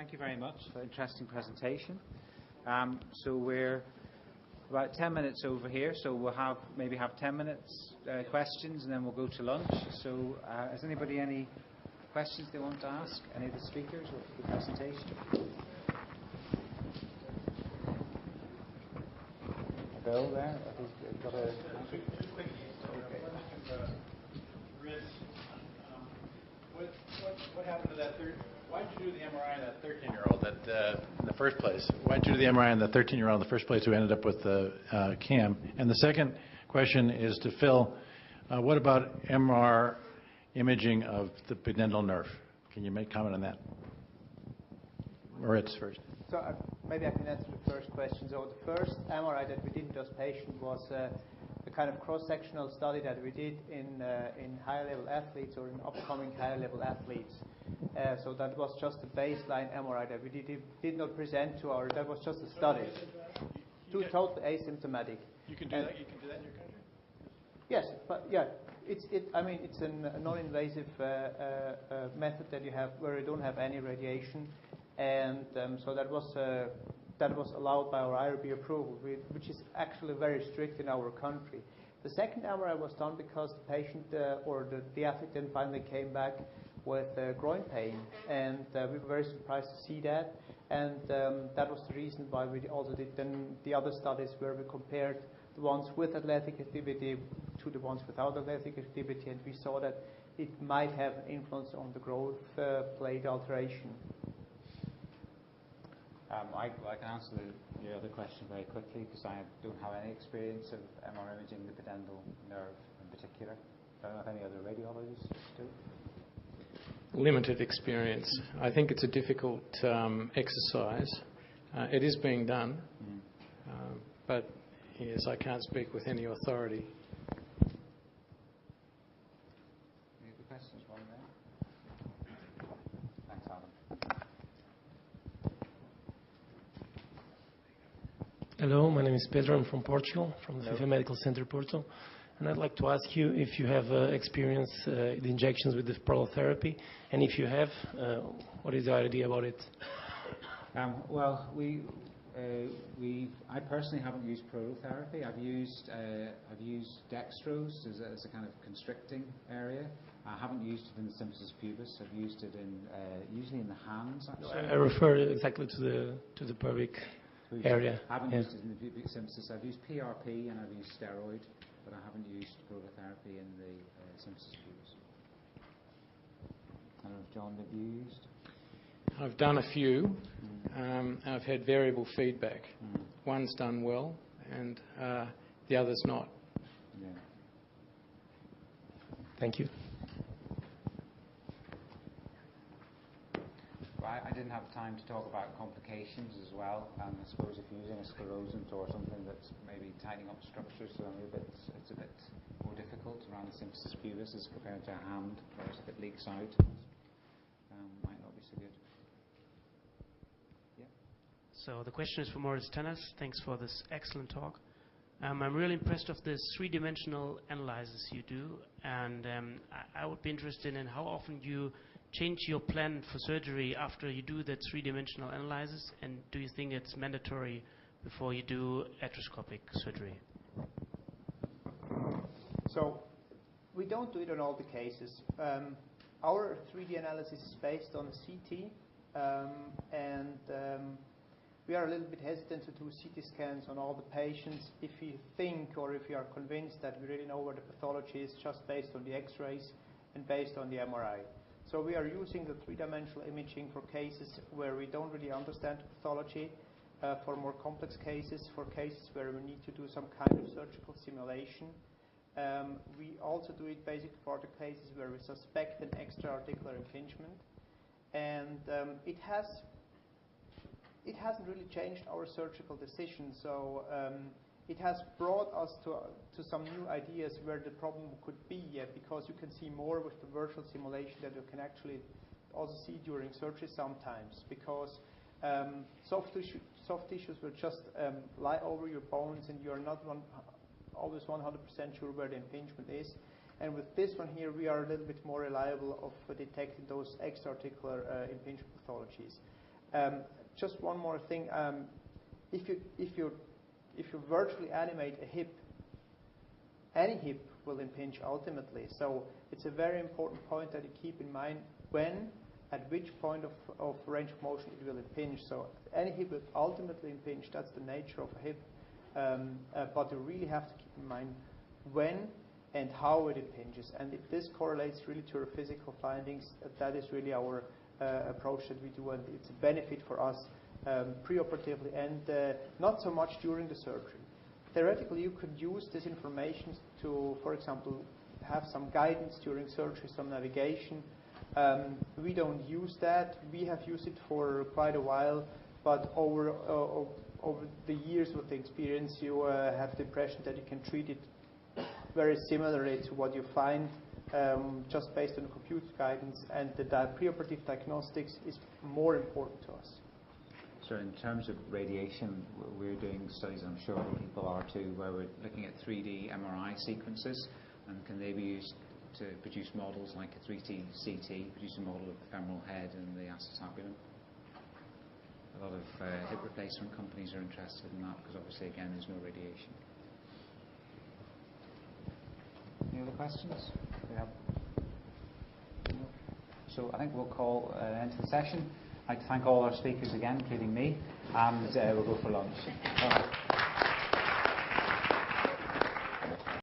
thank you very much for an interesting presentation. So we're about 10 minutes over here, so we'll maybe have 10 minutes questions, and then we'll go to lunch. So has anybody any questions they want to ask? Any of the speakers or the presentation? Bill there? Got a... What happened to that why did you do the MRI on that 13-year-old in the first place? Why did you do the MRI on the 13-year-old in the first place who ended up with the CAM? And the second question is to Phil. What about MR imaging of the pudendal nerve? Can you make comment on that? Moritz first. So maybe I can answer the first question. So the first MRI that we did in those patients was a kind of cross-sectional study that we did in high-level athletes or in upcoming high-level athletes. So that was just a baseline MRI that we did not present to our. That was just a study. Totally asymptomatic. You can do that. You can do that in your country. Yes, but yeah, it's a non-invasive method that you have where you don't have any radiation, and so that was allowed by our IRB approval, which is actually very strict in our country. The second MRI was done because the patient or the athlete then finally came back with groin pain, and we were very surprised to see that, and that was the reason why we also did then the other studies where we compared the ones with athletic activity to the ones without athletic activity, and we saw that it might have an influence on the growth plate alteration. I can answer your other question very quickly because I don't have any experience of MR imaging the pudendal nerve in particular. I don't know if any other radiologists do. Limited experience. I think it's a difficult exercise. It is being done, but yes, I can't speak with any authority. Any other questions? One there. Thanks, Adam. Hello, my name is Pedro. I'm from Portugal, from the FIFA Medical Center Porto. And I'd like to ask you if you have experience the injections with this prolotherapy, and if you have, what is your idea about it? Well, I personally haven't used prolotherapy. I've used dextrose as a kind of constricting area. I haven't used it in the symphysis pubis. I've used it usually in the hands. Actually, I refer exactly to the pubic area. I haven't used it in the pubic symphysis. I've used PRP and I've used steroid, but I haven't used prolotherapy in the symphysis pubis. I don't know if John, have you used? I've done a few. I've had variable feedback. One's done well, and the other's not. Yeah. Thank you. I didn't have time to talk about complications as well. I suppose if you're using a sclerosant or something that's maybe tightening up structures, so it's a bit more difficult around the symphysis pubis as compared to a hand, where if it leaks out, might not be so good. Yeah. So the question is for Moritz Tennis. Thanks for this excellent talk. I'm really impressed of the three-dimensional analysis you do, and I would be interested in how often you change your plan for surgery after you do that three-dimensional analysis, and do you think it's mandatory before you do arthroscopic surgery? So we don't do it on all the cases. Our 3D analysis is based on CT, and we are a little bit hesitant to do CT scans on all the patients if we think or if we are convinced that we really know where the pathology is just based on the x-rays and based on the MRI. So we are using the three-dimensional imaging for cases where we don't really understand the pathology, for more complex cases, for cases where we need to do some kind of surgical simulation. We also do it basically for the cases where we suspect an extra-articular impingement. And it hasn't really changed our surgical decision. So it has brought us to some new ideas where the problem could be, because you can see more with the virtual simulation that you can actually also see during surgery sometimes, because soft tissues will just lie over your bones, and you're not always 100% sure where the impingement is. And with this one here, we are a little bit more reliable of detecting those extra-articular impingement pathologies. Just one more thing. If you virtually animate a hip, any hip will impinge ultimately. So it's a very important point that you keep in mind when, at which point of range of motion it will impinge. So any hip will ultimately impinge. That's the nature of a hip. But you really have to keep in mind when and how it impinges. And if this correlates really to our physical findings, that is really our approach that we do, and it's a benefit for us preoperatively and not so much during the surgery. Theoretically, you could use this information to, for example, have some guidance during surgery, some navigation. We don't use that. We have used it for quite a while, but over the years with the experience, you have the impression that you can treat it very similarly to what you find just based on the computer guidance, and the preoperative diagnostics is more important to us. So in terms of radiation, we're doing studies, I'm sure other people are too, where we're looking at 3D MRI sequences, and can they be used to produce models like a 3D CT, produce a model of the femoral head and the acetabulum? A lot of hip replacement companies are interested in that because obviously, again, there's no radiation. Any other questions? No. So I think we'll call an end to the session. I'd like to thank all our speakers again, including me, and we'll go for lunch.